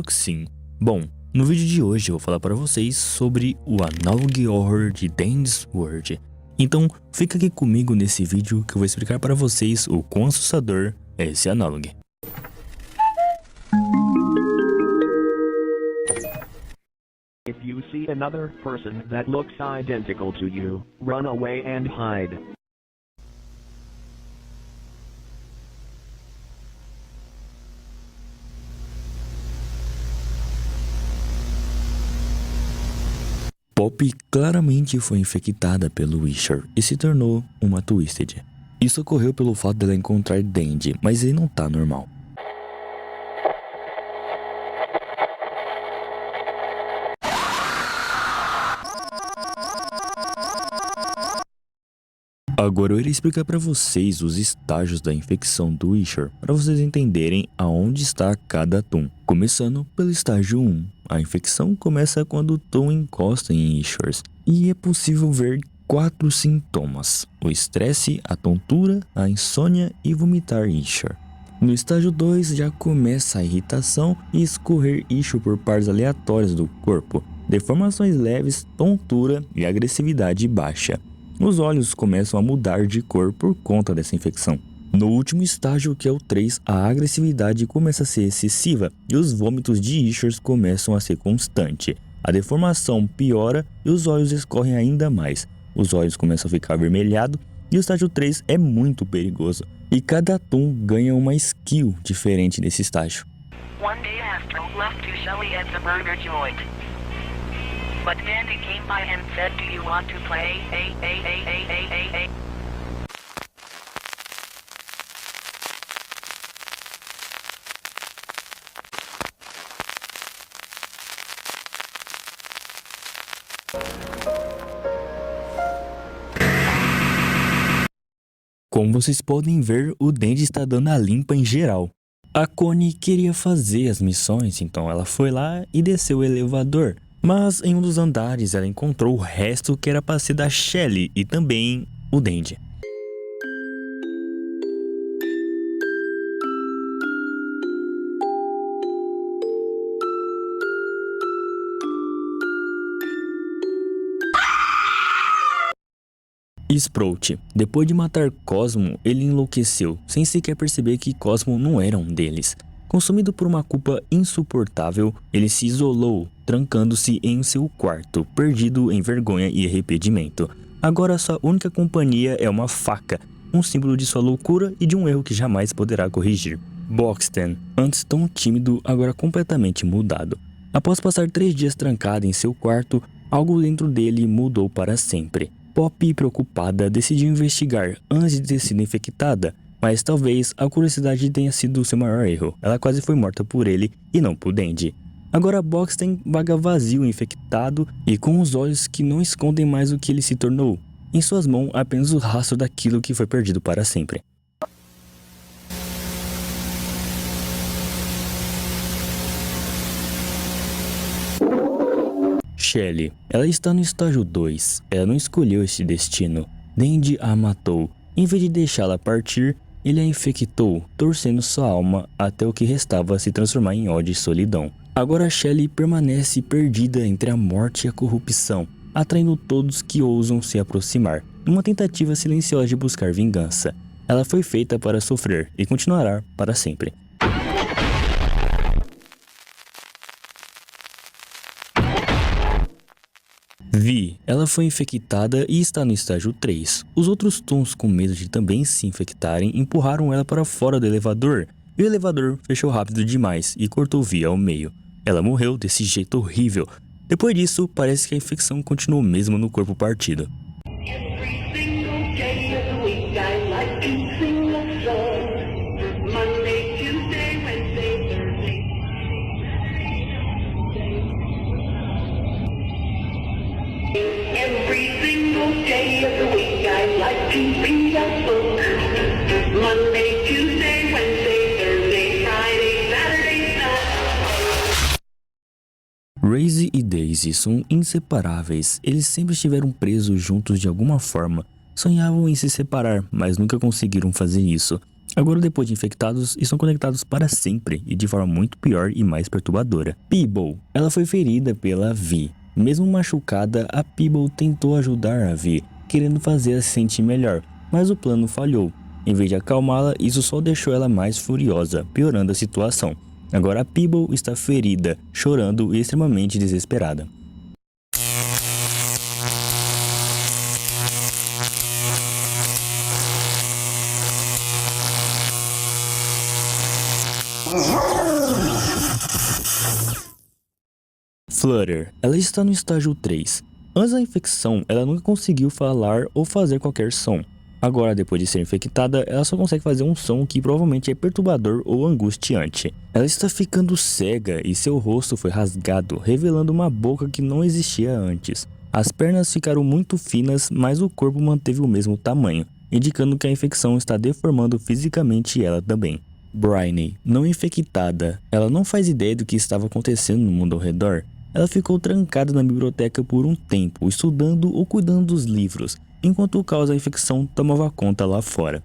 Que sim. Bom, no vídeo de hoje eu vou falar para vocês sobre o Analog Horror de Dandy's World. Então fica aqui comigo nesse vídeo que eu vou explicar para vocês o quão assustador é esse Analog. If you see another person that looks identical to you, run away and hide. Poppy claramente foi infectada pelo Witcher e se tornou uma Twisted. Isso ocorreu pelo fato dela encontrar Dandy, mas ele não tá normal. Agora eu irei explicar para vocês os estágios da infecção do Witcher, para vocês entenderem aonde está cada Toon. Começando pelo estágio 1, a infecção começa quando o Toon encosta em Witchers, e é possível ver 4 sintomas: o estresse, a tontura, a insônia e vomitar Witcher. No estágio 2 já começa a irritação e escorrer Witcher por partes aleatórias do corpo, deformações leves, tontura e agressividade baixa. Os olhos começam a mudar de cor por conta dessa infecção. No último estágio, que é o 3, a agressividade começa a ser excessiva e os vômitos de Witchers começam a ser constante. A deformação piora e os olhos escorrem ainda mais. Os olhos começam a ficar avermelhados e o estágio 3 é muito perigoso. E cada Toon ganha uma skill diferente nesse estágio. One day Astro left to Shelly at the burger joint. But Dandy came by and said, "Do you want to play?" Como vocês podem ver, o Dandy está dando a limpa em geral. A Connie queria fazer as missões, então ela foi lá e desceu o elevador. Mas em um dos andares ela encontrou o resto que era para ser da Shelly e também o Dandy. Sprout, depois de matar Cosmo, ele enlouqueceu, sem sequer perceber que Cosmo não era um deles. Consumido por uma culpa insuportável, ele se isolou, trancando-se em seu quarto, perdido em vergonha e arrependimento. Agora sua única companhia é uma faca, um símbolo de sua loucura e de um erro que jamais poderá corrigir. Boxten, antes tão tímido, agora completamente mudado. Após passar 3 dias trancado em seu quarto, algo dentro dele mudou para sempre. Poppy, preocupada, decidiu investigar antes de ter sido infectada, mas talvez a curiosidade tenha sido seu maior erro. Ela quase foi morta por ele e não por Dandy. Agora Boxten vaga vazio, infectado e com os olhos que não escondem mais o que ele se tornou. Em suas mãos apenas o rastro daquilo que foi perdido para sempre. Shelly, ela está no estágio 2, ela não escolheu esse destino. Dandy a matou. Em vez de deixá-la partir, ele a infectou, torcendo sua alma até o que restava se transformar em ódio e solidão. Agora Shelly permanece perdida entre a morte e a corrupção, atraindo todos que ousam se aproximar, numa tentativa silenciosa de buscar vingança. Ela foi feita para sofrer e continuará para sempre. Vi, ela foi infectada e está no estágio 3. Os outros Toons, com medo de também se infectarem, empurraram ela para fora do elevador. E o elevador fechou rápido demais e cortou Vi ao meio. Ela morreu desse jeito horrível. Depois disso, parece que a infecção continuou mesmo no corpo partido. Every single day of the week I like to read a book. Monday, Tuesday, Wednesday, Thursday, Friday, Saturday, Sunday. Raze e Daisy são inseparáveis. Eles sempre estiveram presos juntos de alguma forma. Sonhavam em se separar, mas nunca conseguiram fazer isso. Agora, depois de infectados, estão conectados para sempre e de forma muito pior e mais perturbadora. Peeble, ela foi ferida pela Vi. Mesmo machucada, a Peeble tentou ajudar a Vi, querendo fazê-la se sentir melhor, mas o plano falhou. Em vez de acalmá-la, isso só deixou ela mais furiosa, piorando a situação. Agora a Peeble está ferida, chorando e extremamente desesperada. Flutter, ela está no estágio 3. Antes da infecção, ela nunca conseguiu falar ou fazer qualquer som. Agora, depois de ser infectada, ela só consegue fazer um som que provavelmente é perturbador ou angustiante. Ela está ficando cega e seu rosto foi rasgado, revelando uma boca que não existia antes. As pernas ficaram muito finas, mas o corpo manteve o mesmo tamanho, indicando que a infecção está deformando fisicamente ela também. Bryony, não infectada, ela não faz ideia do que estava acontecendo no mundo ao redor. Ela ficou trancada na biblioteca por um tempo, estudando ou cuidando dos livros, enquanto o caos da infecção tomava conta lá fora.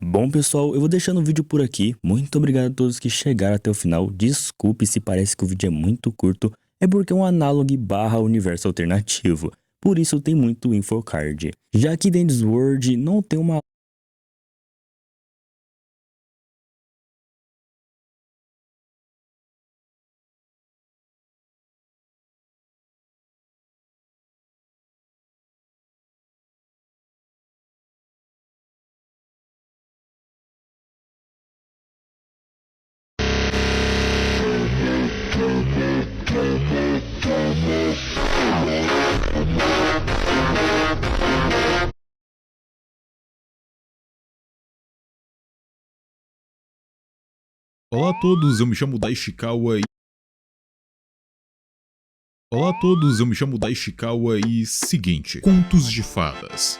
Bom pessoal, eu vou deixando o vídeo por aqui. Muito obrigado a todos que chegaram até o final. Desculpe se parece que o vídeo é muito curto, é porque é um análogo barra universo alternativo. Por isso tem muito infocard. Já que Dandy's World não tem uma Olá a todos, eu me chamo Daishikawa e... Olá a todos, eu me chamo Daishikawa e... Seguinte, contos de fadas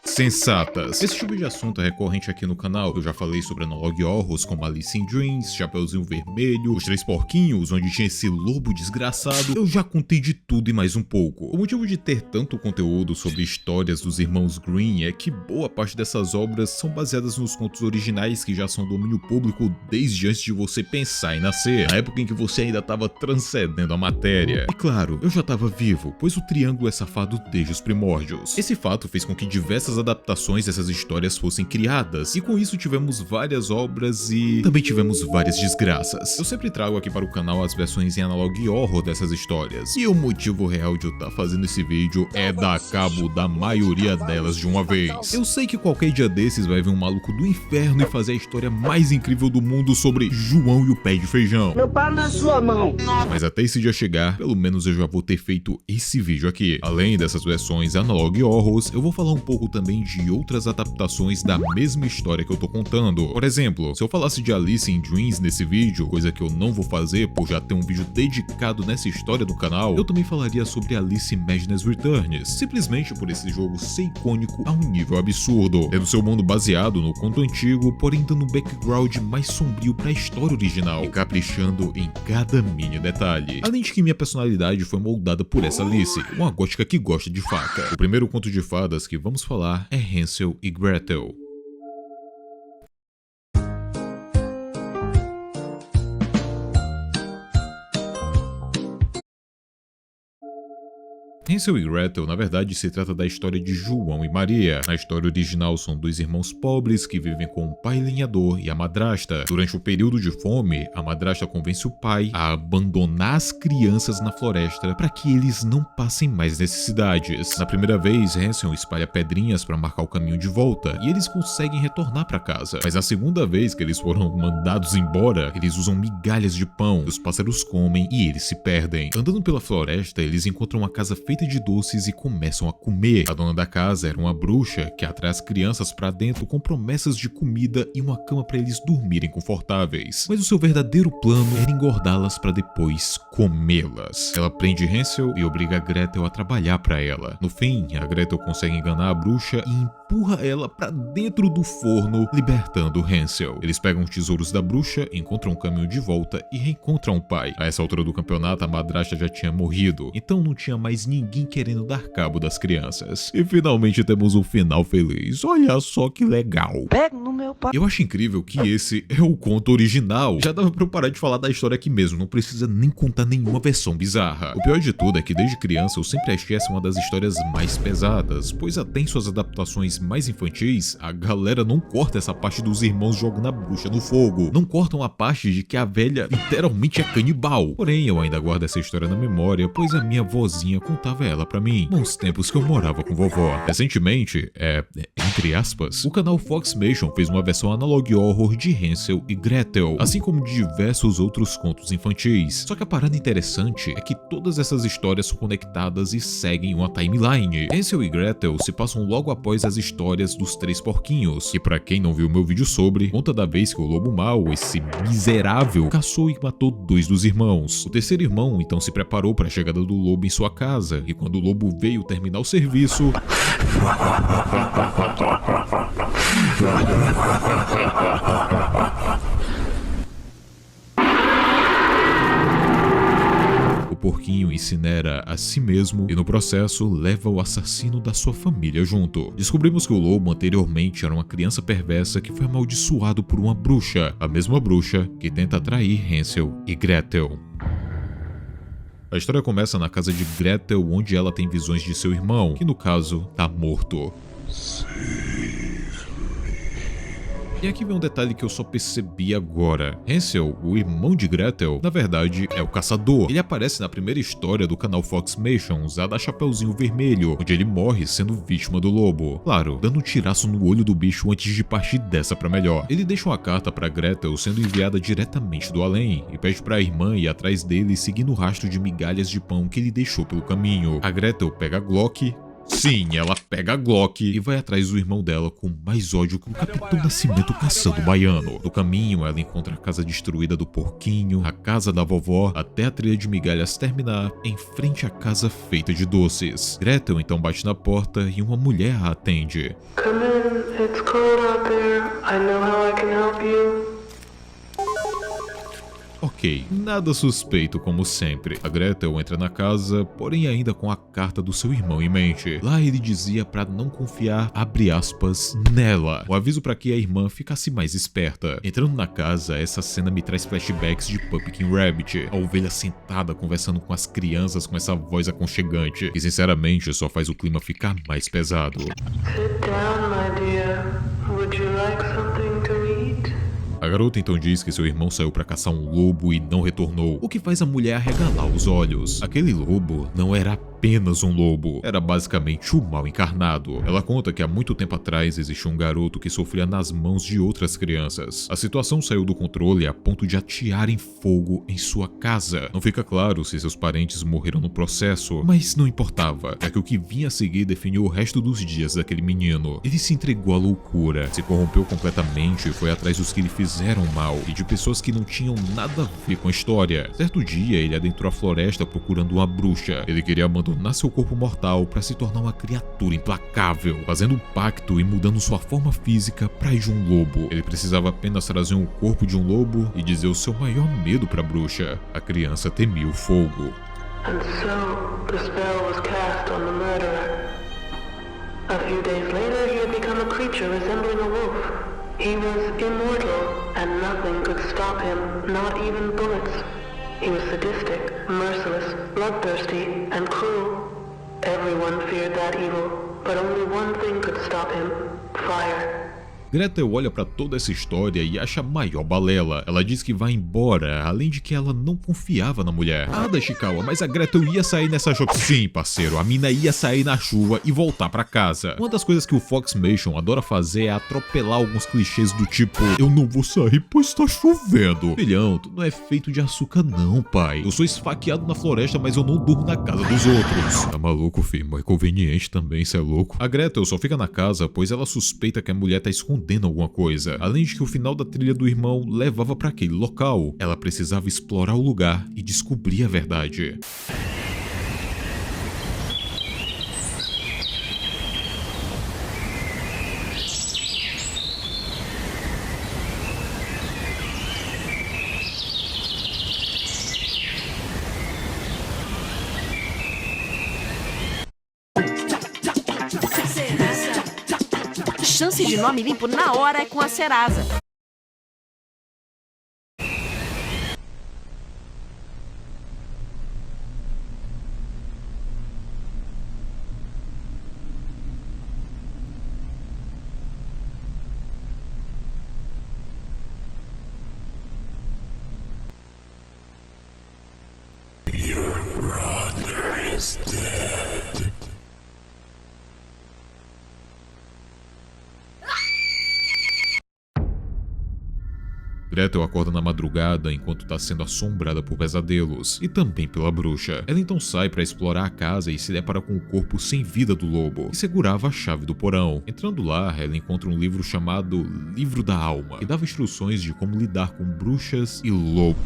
sensatas. Esse tipo de assunto é recorrente aqui no canal. Eu já falei sobre Analog Horrors como Alice in Dreams, Chapeuzinho Vermelho, Os Três Porquinhos, onde tinha esse lobo desgraçado. Eu já contei de tudo e mais um pouco. O motivo de ter tanto conteúdo sobre histórias dos irmãos Green é que boa parte dessas obras são baseadas nos contos originais que já são domínio público desde antes de você pensar em nascer, na época em que você ainda estava transcendendo a matéria. E claro, eu já estava vivo, pois o Triângulo é safado desde os primórdios. Esse fato fez com que diversas adaptações dessas histórias fossem criadas, e com isso tivemos várias obras e também tivemos várias desgraças. Eu sempre trago aqui para o canal as versões em Analog Horror dessas histórias, e o motivo real de eu estar fazendo esse vídeo é dar cabo da maioria delas de uma vez. Eu sei que qualquer dia desses vai vir um maluco do inferno e fazer a história mais incrível do mundo sobre João e o pé de feijão. Meu pau na sua mão. Mas até esse dia chegar, pelo menos eu já vou ter feito esse vídeo aqui. Além dessas versões Analog Horrors, eu vou falar um pouco também de outras adaptações da mesma história que eu tô contando. Por exemplo, se eu falasse de Alice in Dreams nesse vídeo, coisa que eu não vou fazer por já ter um vídeo dedicado nessa história do canal, eu também falaria sobre Alice Madness Returns, simplesmente por esse jogo ser icônico a um nível absurdo, tendo seu mundo baseado no conto antigo, porém dando um background mais sombrio pra história original e caprichando em cada mini detalhe. Além de que minha personalidade foi moldada por essa Alice, uma gótica que gosta de faca. O primeiro conto de fadas que vamos falar é Hansel e Gretel. Hansel e Gretel, na verdade, se trata da história de João e Maria. Na história original, são dois irmãos pobres que vivem com o pai lenhador e a madrasta. Durante o período de fome, a madrasta convence o pai a abandonar as crianças na floresta para que eles não passem mais necessidades. Na primeira vez, Hansel espalha pedrinhas para marcar o caminho de volta e eles conseguem retornar para casa. Mas na segunda vez que eles foram mandados embora, eles usam migalhas de pão, os pássaros comem e eles se perdem. Andando pela floresta, eles encontram uma casa feita de doces e começam a comer. A dona da casa era uma bruxa que atrai as crianças pra dentro com promessas de comida e uma cama pra eles dormirem confortáveis. Mas o seu verdadeiro plano era engordá-las pra depois comê-las. Ela prende Hansel e obriga a Gretel a trabalhar pra ela. No fim, a Gretel consegue enganar a bruxa e empurra ela pra dentro do forno, libertando Hansel. Eles pegam os tesouros da bruxa, encontram um caminho de volta e reencontram o pai. A essa altura do campeonato, a madrasta já tinha morrido, então não tinha mais ninguém ninguém querendo dar cabo das crianças. E finalmente temos um final feliz. Olha só que legal. Pega no meu pau. Eu acho incrível que esse é o conto original. Já dava pra eu parar de falar da história aqui mesmo, não precisa nem contar nenhuma versão bizarra. O pior de tudo é que desde criança eu sempre achei essa uma das histórias mais pesadas, pois até em suas adaptações mais infantis, a galera não corta essa parte dos irmãos jogando a bruxa no fogo. Não cortam a parte de que a velha literalmente é canibal. Porém, eu ainda guardo essa história na memória, pois a minha vozinha contava ela pra mim, nos tempos que eu morava com vovó. Recentemente, entre aspas, o canal Foxmation fez uma versão analog horror de Hansel e Gretel, assim como de diversos outros contos infantis. Só que a parada interessante é que todas essas histórias são conectadas e seguem uma timeline. Hansel e Gretel se passam logo após as histórias dos Três Porquinhos, e pra quem não viu meu vídeo sobre, conta da vez que o lobo mau, esse miserável, caçou e matou 2 dos irmãos. O terceiro irmão então se preparou para a chegada do lobo em sua casa, e quando o lobo veio terminar o serviço, o porquinho incinera a si mesmo e no processo leva o assassino da sua família junto. Descobrimos que o lobo anteriormente era uma criança perversa que foi amaldiçoado por uma bruxa, a mesma bruxa que tenta atrair Hansel e Gretel. A história começa na casa de Gretel, onde ela tem visões de seu irmão, que no caso tá morto. E aqui vem um detalhe que eu só percebi agora. Hansel, o irmão de Gretel, na verdade é o caçador. Ele aparece na primeira história do canal Foxmation, usado a Chapeuzinho Vermelho, onde ele morre sendo vítima do lobo. Claro, dando um tiraço no olho do bicho antes de partir dessa pra melhor. Ele deixa uma carta pra Gretel sendo enviada diretamente do além, e pede pra irmã ir atrás dele seguindo o rastro de migalhas de pão que ele deixou pelo caminho. A Gretel pega a Glock. Sim, ela pega a Glock e vai atrás do irmão dela com mais ódio que o Capitão Nascimento caçando o baiano. No caminho, ela encontra a casa destruída do porquinho, a casa da vovó, até a trilha de migalhas terminar em frente à casa feita de doces. Gretel então bate na porta e uma mulher a atende. Come in, it's cold out there. I know how I can help you. Ok, nada suspeito como sempre. A Gretel entra na casa, porém ainda com a carta do seu irmão em mente. Lá ele dizia pra não confiar, abre aspas, nela. O aviso pra que a irmã ficasse mais esperta. Entrando na casa, essa cena me traz flashbacks de Pumpkin Rabbit. A ovelha sentada conversando com as crianças com essa voz aconchegante, que sinceramente só faz o clima ficar mais pesado. Sit down, my dear. Would you like something to eat? A garota então diz que seu irmão saiu pra caçar um lobo e não retornou, o que faz a mulher arregalar os olhos. Aquele lobo não era apenas um lobo, era basicamente o mal encarnado. Ela conta que há muito tempo atrás existiu um garoto que sofria nas mãos de outras crianças. A situação saiu do controle a ponto de atearem fogo em sua casa. Não fica claro se seus parentes morreram no processo, mas não importava, já que o que vinha a seguir definiu o resto dos dias daquele menino. Ele se entregou à loucura, se corrompeu completamente e foi atrás dos que lhe fizeram mal e de pessoas que não tinham nada a ver com a história. Certo dia, ele adentrou a floresta procurando uma bruxa. Ele queria abandonar seu corpo mortal para se tornar uma criatura implacável, fazendo um pacto e mudando sua forma física para de um lobo. Ele precisava apenas trazer um corpo de um lobo e dizer o seu maior medo para a bruxa. A criança temia o fogo. And so, the spell was cast on the murderer. A few days later, he had become a creature resembling a wolf. He was immortal, and nothing could stop him, not even bullets. He was sadistic, merciless, bloodthirsty, and cruel. Everyone feared that evil, but only one thing could stop him: fire. Gretel olha pra toda essa história e acha a maior balela. Ela diz que vai embora, além de que ela não confiava na mulher. Ah, Dashikawa, mas a Gretel ia sair nessa chuva. Sim, parceiro, a mina ia sair na chuva e voltar pra casa. Uma das coisas que o Foxmation adora fazer é atropelar alguns clichês do tipo: eu não vou sair pois tá chovendo. Filhão, tu não é feito de açúcar não, pai. Eu sou esfaqueado na floresta, mas eu não durmo na casa dos outros. Tá maluco, filho? Mas é conveniente também, cê é louco. A Gretel só fica na casa pois ela suspeita que a mulher tá escondendo alguma coisa. Além de que o final da trilha do irmão levava para aquele local. Ela precisava explorar o lugar e descobrir a verdade. chance de nome limpo na hora é com a Serasa. Gretel acorda na madrugada enquanto está sendo assombrada por pesadelos e também pela bruxa. Ela então sai para explorar a casa e se depara com o corpo sem vida do lobo, que segurava a chave do porão. Entrando lá, ela encontra um livro chamado Livro da Alma, que dava instruções de como lidar com bruxas e lobos.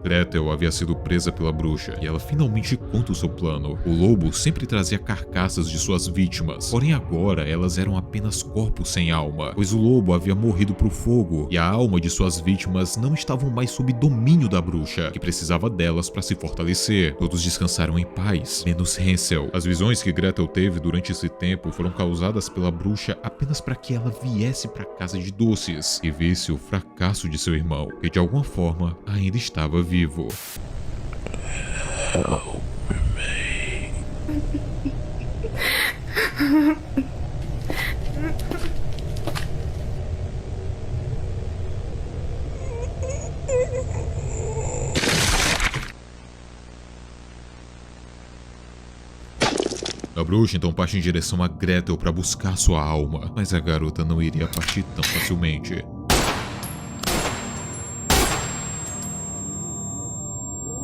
Gretel havia sido presa pela bruxa e ela finalmente conta o seu plano. O lobo sempre trazia carcaças de suas vítimas, porém agora elas eram apenas corpos sem alma, pois o lobo havia morrido pro fogo e a alma de suas vítimas não estavam mais sob domínio da bruxa, que precisava delas para se fortalecer. Todos descansaram em paz, menos Hansel. As visões que Gretel teve durante esse tempo foram causadas pela bruxa apenas para que ela viesse para casa de doces e visse o fracasso de seu irmão, que de alguma forma ainda estava vivo. A bruxa então parte em direção a Gretel para buscar sua alma, mas a garota não iria partir tão facilmente.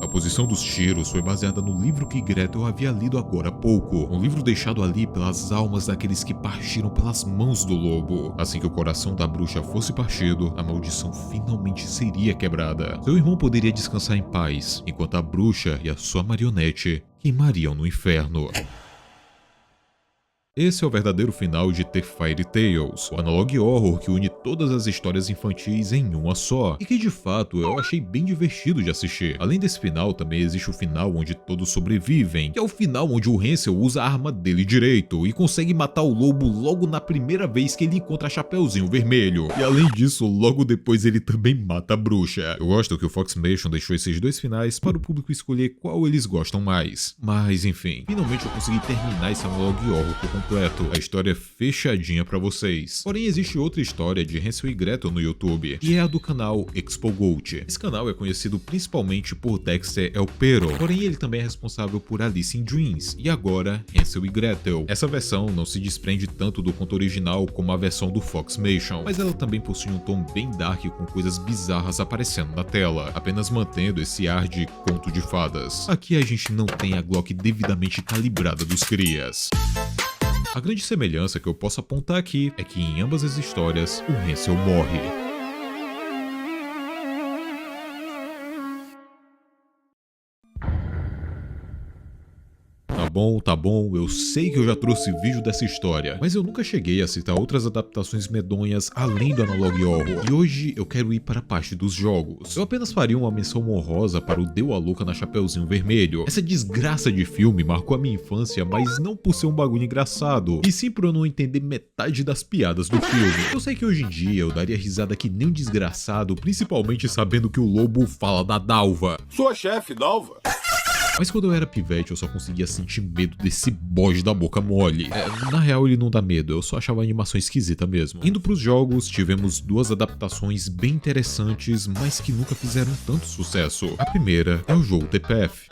A posição dos tiros foi baseada no livro que Gretel havia lido agora há pouco, um livro deixado ali pelas almas daqueles que partiram pelas mãos do lobo. Assim que o coração da bruxa fosse partido, a maldição finalmente seria quebrada. Seu irmão poderia descansar em paz, enquanto a bruxa e a sua marionete queimariam no inferno. Esse é o verdadeiro final de The Fairy Tales, o analog horror que une todas as histórias infantis em uma só, e que de fato eu achei bem divertido de assistir. Além desse final, também existe o final onde todos sobrevivem, que é o final onde o Hansel usa a arma dele direito e consegue matar o lobo logo na primeira vez que ele encontra a Chapeuzinho Vermelho. E além disso, logo depois ele também mata a bruxa. Eu gosto que o Foxmation deixou esses dois finais para o público escolher qual eles gostam mais. Mas enfim, finalmente eu consegui terminar esse analog horror por completo, a história fechadinha pra vocês. Porém, existe outra história de Hansel e Gretel no YouTube, e é a do canal Expo Gold. Esse canal é conhecido principalmente por Dexter El Pero, porém ele também é responsável por Alice in Dreams, e agora Hansel e Gretel. Essa versão não se desprende tanto do conto original como a versão do Foxmation, mas ela também possui um tom bem dark com coisas bizarras aparecendo na tela, apenas mantendo esse ar de conto de fadas. Aqui a gente não tem a Glock devidamente calibrada dos crias. A grande semelhança que eu posso apontar aqui é que em ambas as histórias o Hansel morre. Tá bom, eu sei que eu já trouxe vídeo dessa história, mas eu nunca cheguei a citar outras adaptações medonhas além do analog horror, e hoje eu quero ir para a parte dos jogos. Eu apenas faria uma menção honrosa para o Deu a Louca na Chapeuzinho Vermelho. Essa desgraça de filme marcou a minha infância, mas não por ser um bagulho engraçado, e sim por eu não entender metade das piadas do filme. Eu sei que hoje em dia eu daria risada que nem um desgraçado, principalmente sabendo que o lobo fala da Dalva. Sua chefe, Dalva? Mas quando eu era pivete eu só conseguia sentir medo desse bode da boca mole. Na real ele não dá medo, eu só achava a animação esquisita mesmo. Indo pros jogos, tivemos duas adaptações bem interessantes, mas que nunca fizeram tanto sucesso. A primeira é o jogo The Path.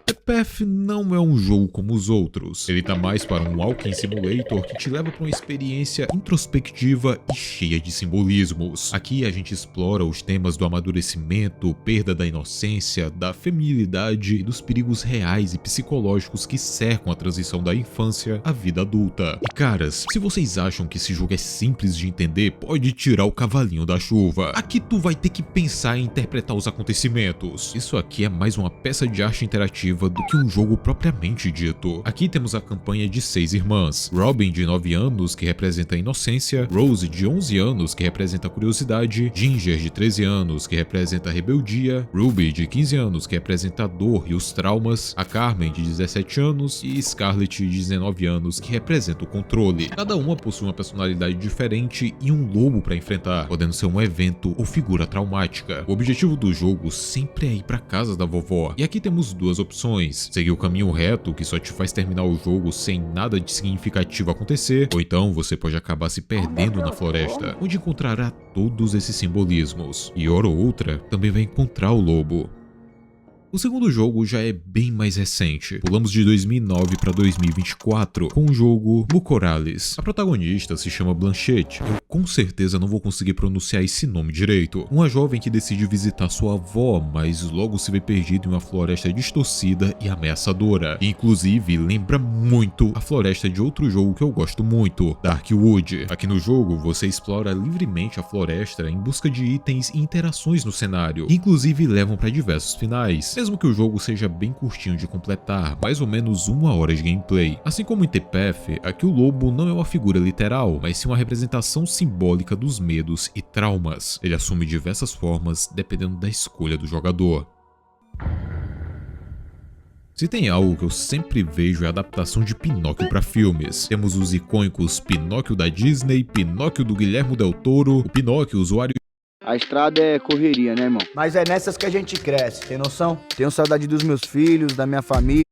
The Path não é um jogo como os outros. Ele tá mais para um walking simulator que te leva para uma experiência introspectiva e cheia de simbolismos. Aqui a gente explora os temas do amadurecimento, perda da inocência, da feminilidade e dos perigos reais e psicológicos que cercam a transição da infância à vida adulta. E caras, se vocês acham que esse jogo é simples de entender, pode tirar o cavalinho da chuva. Aqui tu vai ter que pensar em interpretar os acontecimentos. Isso aqui é mais uma peça de arte interativa do que um jogo propriamente dito. Aqui temos a campanha de 6 irmãs: Robin, de 9 anos, que representa a inocência; Rose, de 11 anos, que representa a curiosidade; Ginger, de 13 anos, que representa a rebeldia; Ruby, de 15 anos, que representa a dor e os traumas; a Carmen, de 17 anos, e Scarlett, de 19 anos, que representa o controle. Cada uma possui uma personalidade diferente e um lobo para enfrentar, podendo ser um evento ou figura traumática. O objetivo do jogo sempre é ir para casa da vovó, e aqui temos duas opções: seguir o caminho reto, que só te faz terminar o jogo sem nada de significativo acontecer, ou então você pode acabar se perdendo na floresta, onde encontrará todos esses simbolismos, e hora ou outra também vai encontrar o lobo. O segundo jogo já é bem mais recente. Pulamos de 2009 para 2024 com o jogo Mucorales. A protagonista se chama Blanchette. Eu com certeza não vou conseguir pronunciar esse nome direito. Uma jovem que decide visitar sua avó, mas logo se vê perdida em uma floresta distorcida e ameaçadora. Inclusive lembra muito a floresta de outro jogo que eu gosto muito, Darkwood. Aqui no jogo você explora livremente a floresta em busca de itens e interações no cenário, que inclusive levam para diversos finais. Mesmo que o jogo seja bem curtinho de completar, mais ou menos 1 hora de gameplay. Assim como em The Path, aqui o lobo não é uma figura literal, mas sim uma representação simbólica dos medos e traumas. Ele assume diversas formas dependendo da escolha do jogador. Se tem algo que eu sempre vejo é a adaptação de Pinóquio para filmes. Temos os icônicos Pinóquio da Disney, Pinóquio do Guillermo del Toro, o Pinóquio usuário. A estrada é correria, né, irmão? Mas é nessas que a gente cresce, tem noção? Tenho saudade dos meus filhos, da minha família.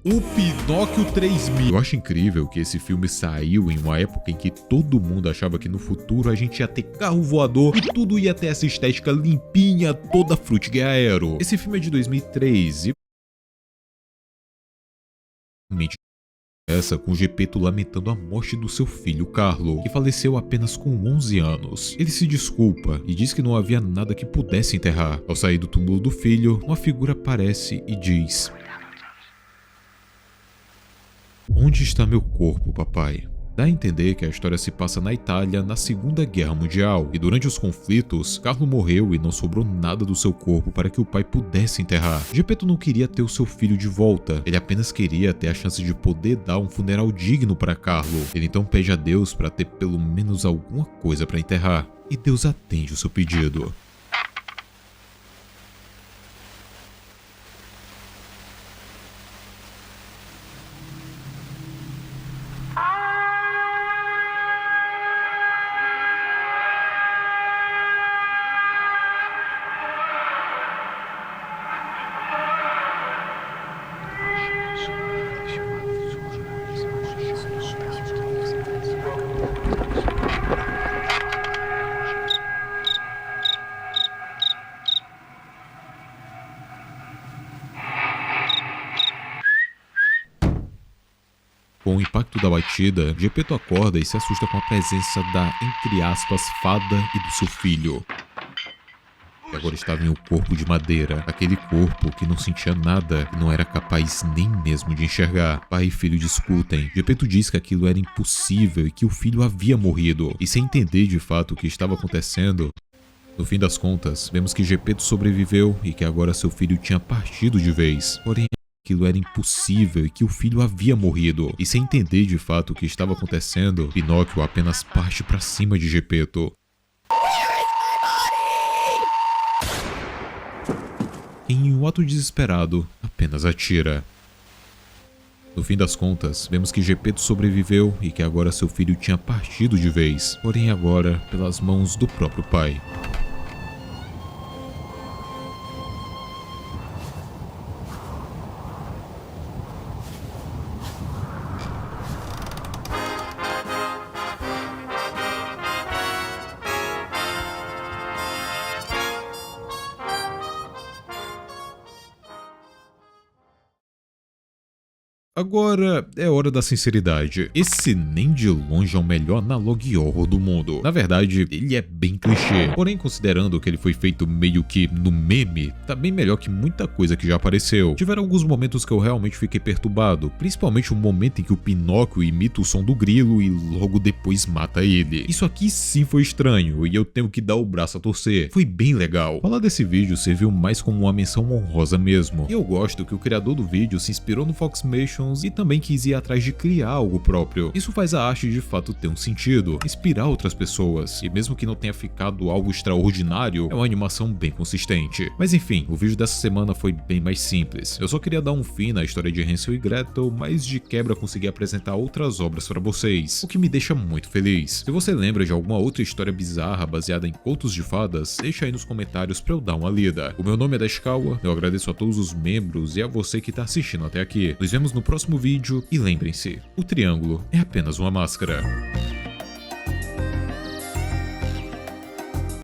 O Pinóquio 3000. Eu acho incrível que esse filme saiu em uma época em que todo mundo achava que no futuro a gente ia ter carro voador e tudo ia ter essa estética limpinha, toda frutiga aero. Esse filme é de 2003 e essa com Geppetto lamentando a morte do seu filho Carlo, que faleceu apenas com 11 anos. Ele se desculpa e diz que não havia nada que pudesse enterrar. Ao sair do túmulo do filho, uma figura aparece e diz: "Onde está meu corpo, papai?" Dá a entender que a história se passa na Itália na Segunda Guerra Mundial, e durante os conflitos, Carlo morreu e não sobrou nada do seu corpo para que o pai pudesse enterrar. Geppetto não queria ter o seu filho de volta, ele apenas queria ter a chance de poder dar um funeral digno para Carlo. Ele então pede a Deus para ter pelo menos alguma coisa para enterrar, e Deus atende o seu pedido. Com o impacto da batida, Geppetto acorda e se assusta com a presença da, entre aspas, fada e do seu filho, que agora estava em um corpo de madeira, aquele corpo que não sentia nada e não era capaz nem mesmo de enxergar. Pai e filho discutem. Geppetto diz que aquilo era impossível e que o filho havia morrido, e sem entender de fato o que estava acontecendo, no fim das contas, vemos que Geppetto sobreviveu e que agora seu filho tinha partido de vez. Porém, aquilo era impossível e que o filho havia morrido. E sem entender de fato o que estava acontecendo, Pinóquio apenas parte para cima de Geppetto. Em um ato desesperado, apenas atira. No fim das contas, vemos que Geppetto sobreviveu e que agora seu filho tinha partido de vez, porém agora pelas mãos do próprio pai. Agora é hora da sinceridade. Esse nem de longe é o melhor analog horror do mundo. Na verdade, ele é bem clichê. Porém, considerando que ele foi feito meio que no meme, tá bem melhor que muita coisa que já apareceu. Tiveram alguns momentos que eu realmente fiquei perturbado, principalmente o momento em que o Pinóquio imita o som do grilo e logo depois mata ele. Isso aqui sim foi estranho e eu tenho que dar o braço a torcer. Foi bem legal. Falar desse vídeo serviu mais como uma menção honrosa mesmo. E eu gosto que o criador do vídeo se inspirou no Foxmations e também quis ir atrás de criar algo próprio. Isso faz a arte de fato ter um sentido, inspirar outras pessoas. E mesmo que não tenha ficado algo extraordinário, é uma animação bem consistente. Mas enfim, o vídeo dessa semana foi bem mais simples. Eu só queria dar um fim na história de Hansel e Gretel, mas de quebra consegui apresentar outras obras pra vocês, o que me deixa muito feliz. Se você lembra de alguma outra história bizarra baseada em contos de fadas, deixa aí nos comentários pra eu dar uma lida. O meu nome é Daishikawa, eu agradeço a todos os membros e a você que tá assistindo até aqui. Nos vemos no próximo vídeo e lembrem-se, o triângulo é apenas uma máscara.